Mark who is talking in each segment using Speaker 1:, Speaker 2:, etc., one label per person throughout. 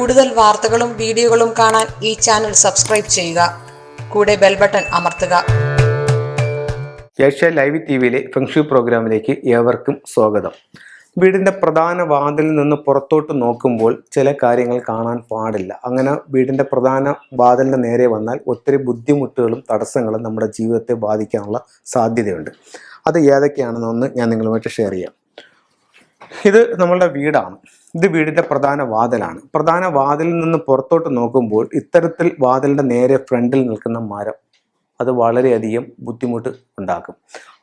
Speaker 1: കൂടുതൽ വാർത്തകളും വീഡിയോകളും കാണാൻ ഈ ചാനൽ സബ്സ്ക്രൈബ് ചെയ്യുക. കൂടെ ബെൽ ബട്ടൺ അമർത്തുക.
Speaker 2: ഏഷ്യ ലൈവ് ടിവിയിലെ ഫെങ്ഷു പ്രോഗ്രാമിലേക്ക് ഏവർക്കും സ്വാഗതം. വീടിൻ്റെ പ്രധാന വാതിലിൽ നിന്ന് പുറത്തോട്ട് നോക്കുമ്പോൾ ചില കാര്യങ്ങൾ കാണാൻ പാടില്ല. അങ്ങനെ വീടിൻ്റെ പ്രധാന വാതിലിൻ്റെ നേരെ വന്നാൽ ഒത്തിരി ബുദ്ധിമുട്ടുകളും തടസ്സങ്ങളും നമ്മുടെ ജീവിതത്തെ ബാധിക്കാനുള്ള സാധ്യതയുണ്ട്. അത് ഏതൊക്കെയാണെന്നൊന്ന് ഞാൻ നിങ്ങളുമായിട്ട് ഷെയർ ചെയ്യാം. ഇത് നമ്മളുടെ വീടാണ്. ഇത് വീടിൻ്റെ പ്രധാന വാതിലാണ്. പ്രധാന വാതിലിൽ നിന്ന് പുറത്തോട്ട് നോക്കുമ്പോൾ ഇത്തരത്തിൽ വാതിലിൻ്റെ നേരെ ഫ്രണ്ടിൽ നിൽക്കുന്ന മരം അത് വളരെയധികം ബുദ്ധിമുട്ട് ഉണ്ടാക്കും.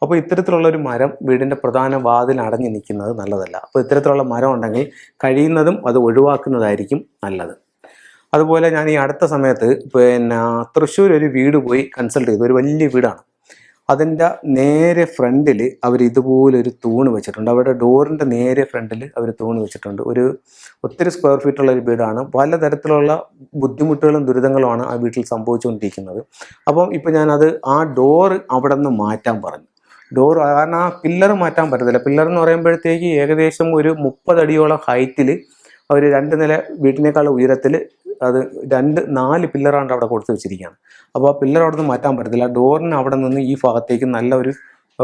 Speaker 2: അപ്പോൾ ഇത്തരത്തിലുള്ള ഒരു മരം വീടിൻ്റെ പ്രധാന വാതിൽ അടഞ്ഞു നിൽക്കുന്നത് നല്ലതല്ല. അപ്പോൾ ഇത്തരത്തിലുള്ള മരം ഉണ്ടെങ്കിൽ കഴിയുന്നതും അത് ഒഴിവാക്കുന്നതായിരിക്കും നല്ലത്. അതുപോലെ ഞാൻ ഈ അടുത്ത സമയത്ത് തൃശ്ശൂർ ഒരു വീട് പോയി കൺസൾട്ട് ചെയ്തു. ഒരു വലിയ വീടാണ്. അതിൻ്റെ നേരെ ഫ്രണ്ടിൽ അവർ ഇതുപോലൊരു തൂണ് വെച്ചിട്ടുണ്ട്. അവരുടെ ഡോറിൻ്റെ നേരെ ഫ്രണ്ടിൽ അവർ തൂണ് വെച്ചിട്ടുണ്ട്. ഒരു ഒത്തിരി സ്ക്വയർ ഫീറ്റുള്ള ഒരു വീടാണ്. പലതരത്തിലുള്ള ബുദ്ധിമുട്ടുകളും ദുരിതങ്ങളുമാണ് ആ വീട്ടിൽ സംഭവിച്ചുകൊണ്ടിരിക്കുന്നത്. അപ്പം ഇപ്പം ഞാനത് ആ ഡോറ് അവിടെ നിന്ന് മാറ്റാൻ പറഞ്ഞു. ഡോർ കാരണം ആ പില്ലർ മാറ്റാൻ പറ്റത്തില്ല. പില്ലർ എന്ന് പറയുമ്പോഴത്തേക്ക് ഏകദേശം ഒരു 30 അടിയോളം ഹൈറ്റിൽ അവർ 2 നില വീട്ടിനേക്കാൾ ഉയരത്തിൽ അത് 4 പില്ലറാണ് അവിടെ കൊടുത്ത് വെച്ചിരിക്കുകയാണ്. അപ്പോൾ ആ പില്ലർ അവിടെ നിന്ന് മാറ്റാൻ പറ്റത്തില്ല. ഡോറിന് അവിടെ നിന്ന് ഈ ഭാഗത്തേക്ക് നല്ലൊരു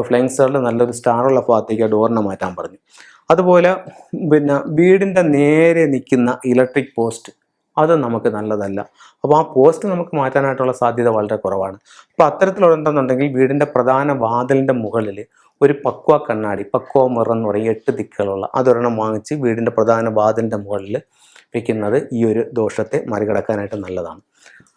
Speaker 2: ഫ്ലൈങ് സ്റ്റാറിൽ നല്ലൊരു സ്റ്റാറുള്ള ഭാഗത്തേക്ക് ആ ഡോറിനെ മാറ്റാൻ പറഞ്ഞു. അതുപോലെ വീടിൻ്റെ നേരെ നിൽക്കുന്ന ഇലക്ട്രിക് പോസ്റ്റ് അത് നമുക്ക് നല്ലതല്ല. അപ്പോൾ ആ പോസ്റ്റ് നമുക്ക് മാറ്റാനായിട്ടുള്ള സാധ്യത വളരെ കുറവാണ്. അപ്പോൾ അത്തരത്തിലുണ്ടെന്നുണ്ടെങ്കിൽ വീടിൻ്റെ പ്രധാന വാതിലിൻ്റെ മുകളിൽ ഒരു പക്വ കണ്ണാടി, പക്വ മിറർ എന്ന് പറയും, 8 ദിക്കുകളുള്ള അതൊരെണ്ണം വാങ്ങിച്ച് വീടിൻ്റെ പ്രധാന വാതിലിൻ്റെ മുകളിൽ വയ്ക്കുന്നത് ഈ ഒരു ദോഷത്തെ മറികടക്കാനായിട്ട് നല്ലതാണ്.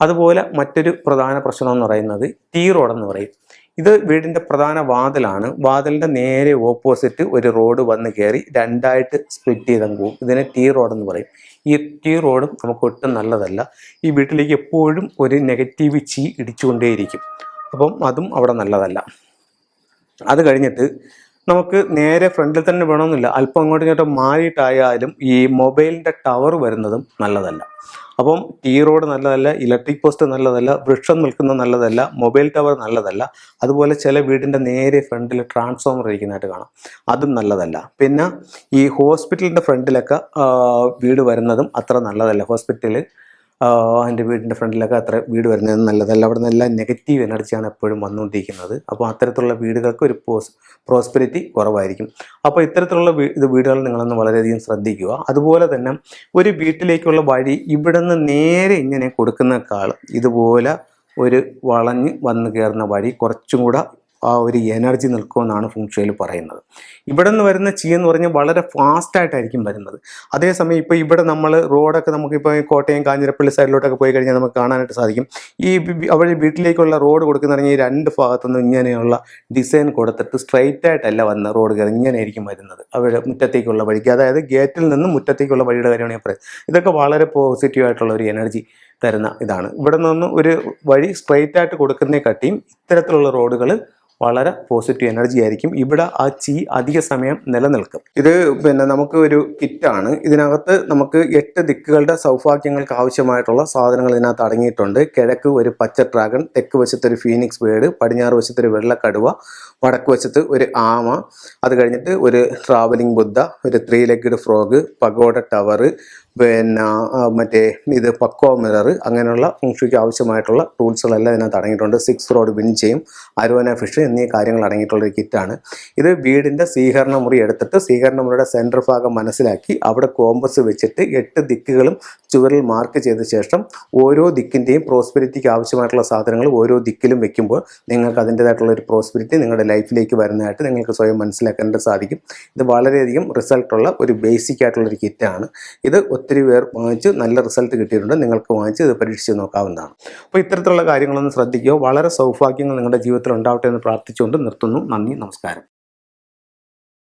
Speaker 2: അതുപോലെ മറ്റൊരു പ്രധാന പ്രശ്നം എന്ന് പറയുന്നത് ടീ റോഡ് എന്ന് പറയും. ഇത് വീടിൻ്റെ പ്രധാന വാതിലാണ്. വാതിലിൻ്റെ നേരെ ഓപ്പോസിറ്റ് ഒരു റോഡ് വന്ന് കയറി 2ആയിട്ട് സ്പ്ലിറ്റ് ചെയ്തങ്ങ് പോകും. ഇതിനെ ടീ റോഡ് എന്ന് പറയും. ഈ ടീ റോഡും നമുക്ക് ഒട്ടും നല്ലതല്ല. ഈ വീട്ടിലേക്ക് എപ്പോഴും ഒരു നെഗറ്റീവ് ചീ ഇടിച്ചുകൊണ്ടേയിരിക്കും. അപ്പം അതും അവിടെ നല്ലതല്ല. അത് കഴിഞ്ഞിട്ട് നമുക്ക് നേരെ ഫ്രണ്ടിൽ തന്നെ വേണമെന്നില്ല, അല്പം അങ്ങോട്ടും ഇങ്ങോട്ടും മാറിയിട്ടായാലും ഈ മൊബൈലിൻ്റെ ടവർ വരുന്നതും നല്ലതല്ല. അപ്പം ടീ റോഡ് നല്ലതല്ല, ഇലക്ട്രിക് പോസ്റ്റ് നല്ലതല്ല, വൃക്ഷം നിൽക്കുന്നത് നല്ലതല്ല, മൊബൈൽ ടവർ നല്ലതല്ല. അതുപോലെ ചില വീടിൻ്റെ നേരെ ഫ്രണ്ടിൽ ട്രാൻസ്ഫോമർ ഇരിക്കുന്നതായിട്ട് കാണാം, അതും നല്ലതല്ല. പിന്നെ ഈ ഹോസ്പിറ്റലിൻ്റെ ഫ്രണ്ടിലൊക്കെ വീട് വരുന്നതും അത്ര നല്ലതല്ല. ഹോസ്പിറ്റലിൽ എൻ്റെ വീടിൻ്റെ ഫ്രണ്ടിലൊക്കെ അത്ര വീട് വരുന്നത് നല്ലതല്ല. അവിടെ നിന്നെല്ലാം നെഗറ്റീവ് എനർജിയാണ് എപ്പോഴും വന്നുകൊണ്ടിരിക്കുന്നത്. അപ്പോൾ അത്തരത്തിലുള്ള വീടുകൾക്ക് ഒരു പ്രോസ്പെരിറ്റി കുറവായിരിക്കും. അപ്പോൾ ഇത്തരത്തിലുള്ള വീടുകൾ നിങ്ങളൊന്ന് വളരെയധികം ശ്രദ്ധിക്കുക. അതുപോലെ തന്നെ ഒരു വീട്ടിലേക്കുള്ള വഴി ഇവിടെ നിന്ന് നേരെ ഇങ്ങനെ കൊടുക്കുന്നേക്കാൾ ഇതുപോലെ ഒരു വളഞ്ഞ് വന്ന് കയറുന്ന വഴി കുറച്ചും കൂടെ ആ ഒരു എനർജി നിൽക്കുമെന്നാണ് ഫെങ്ഷുയിൽ പറയുന്നത്. ഇവിടെ നിന്ന് വരുന്ന ചീ എന്ന് പറഞ്ഞാൽ വളരെ ഫാസ്റ്റായിട്ടായിരിക്കും വരുന്നത്. അതേസമയം ഇപ്പോൾ ഇവിടെ നമ്മൾ റോഡൊക്കെ നമുക്കിപ്പോൾ കോട്ടയം കാഞ്ഞിരപ്പള്ളി സൈഡിലോട്ടൊക്കെ പോയി കഴിഞ്ഞാൽ നമുക്ക് കാണാനായിട്ട് സാധിക്കും. ഈ അവിടെ വീട്ടിലേക്കുള്ള റോഡ് കൊടുക്കുന്ന പറഞ്ഞാൽ ഈ 2 ഭാഗത്തുനിന്നും ഇങ്ങനെയുള്ള ഡിസൈൻ കൊടുത്തിട്ട് സ്ട്രൈറ്റ് ആയിട്ടല്ല വന്ന് റോഡ് കയറി ഇങ്ങനെ ആയിരിക്കും വരുന്നത് അവിടെ മുറ്റത്തേക്കുള്ള വഴിക്ക്. അതായത് ഗേറ്റിൽ നിന്നും മുറ്റത്തേക്കുള്ള വഴിയുടെ കാര്യമാണ് ഞാൻ പറയുന്നത്. ഇതൊക്കെ വളരെ പോസിറ്റീവ് ആയിട്ടുള്ള ഒരു എനർജി തരുന്ന ഇതാണ്. ഇവിടെ നിന്ന് ഒരു വഴി സ്ട്രൈറ്റ് ആയിട്ട് കൊടുക്കുന്നതിനെക്കാട്ടിയും ഇത്തരത്തിലുള്ള റോഡുകൾ വളരെ പോസിറ്റീവ് എനർജി ആയിരിക്കും. ഇവിടെ ആ ചീ അധിക സമയം നിലനിൽക്കും. ഇത് നമുക്ക് ഒരു കിറ്റാണ്. ഇതിനകത്ത് നമുക്ക് 8 ദിക്കുകളുടെ സൗഭാഗ്യങ്ങൾക്ക് ആവശ്യമായിട്ടുള്ള സാധനങ്ങൾ ഇതിനകത്ത് അടങ്ങിയിട്ടുണ്ട്. കിഴക്ക് ഒരു പച്ച ഡ്രാഗൺ, തെക്ക് വശത്ത് ഒരു ഫീനിക്സ് ബേർഡ്, പടിഞ്ഞാറ് വശത്ത് ഒരു വെള്ളക്കടുവ, വടക്ക് വശത്ത് ഒരു ആമ, അത് കഴിഞ്ഞിട്ട് ഒരു ട്രാവലിംഗ് ബുദ്ധ, ഒരു 3 ലെഗ്ഡ് ഫ്രോഗ്, പഗോഡ ടവർ, മറ്റേ ഇത് പക്വ മിറർ, അങ്ങനെയുള്ള ഫെങ്ഷുയ്ക്ക് ആവശ്യമായിട്ടുള്ള ടൂൾസുകളെല്ലാം ഇതിനകത്ത് അടങ്ങിയിട്ടുണ്ട്. 6 റോഡ് വിൻചെയും അരോന ഫിഷ് എന്നീ കാര്യങ്ങൾ അടങ്ങിയിട്ടുള്ളൊരു കിറ്റാണ്. ഇത് വീടിൻ്റെ സ്വീകരണ മുറി എടുത്തിട്ട് സ്വീകരണ മുറിയുടെ സെൻറ്റർ ഭാഗം മനസ്സിലാക്കി അവിടെ കോമ്പസ് വെച്ചിട്ട് 8 ദിക്കുകളും ചുവരിൽ മാർക്ക് ചെയ്ത ശേഷം ഓരോ ദിക്കിൻ്റെയും പ്രോസ്പെരിറ്റിക്ക് ആവശ്യമായിട്ടുള്ള സാധനങ്ങൾ ഓരോ ദിക്കിലും വെക്കുമ്പോൾ നിങ്ങൾക്ക് അതിൻ്റേതായിട്ടുള്ള ഒരു പ്രോസ്പെരിറ്റി നിങ്ങളുടെ ലൈഫിലേക്ക് വരുന്നതായിട്ട് നിങ്ങൾക്ക് സ്വയം മനസ്സിലാക്കാനായിട്ട് സാധിക്കും. ഇത് വളരെയധികം റിസൾട്ടുള്ള ഒരു ബേസിക് ആയിട്ടുള്ളൊരു കിറ്റാണ്. ഇത് ഒത്തിരി പേർ വാങ്ങിച്ച് നല്ല റിസൾട്ട് കിട്ടിയിട്ടുണ്ട്. നിങ്ങൾക്ക് വാങ്ങിച്ച് ഇത് പരീക്ഷിച്ച് നോക്കാവുന്നതാണ്. അപ്പോൾ ഇത്തരത്തിലുള്ള കാര്യങ്ങളൊന്നും ശ്രദ്ധിക്കുക. വളരെ സൗഭാഗ്യങ്ങൾ നിങ്ങളുടെ ജീവിതത്തിൽ ഉണ്ടാവട്ടെ എന്ന് പ്രാർത്ഥിച്ചുകൊണ്ട് നിർത്തുന്നു. നന്ദി, നമസ്കാരം.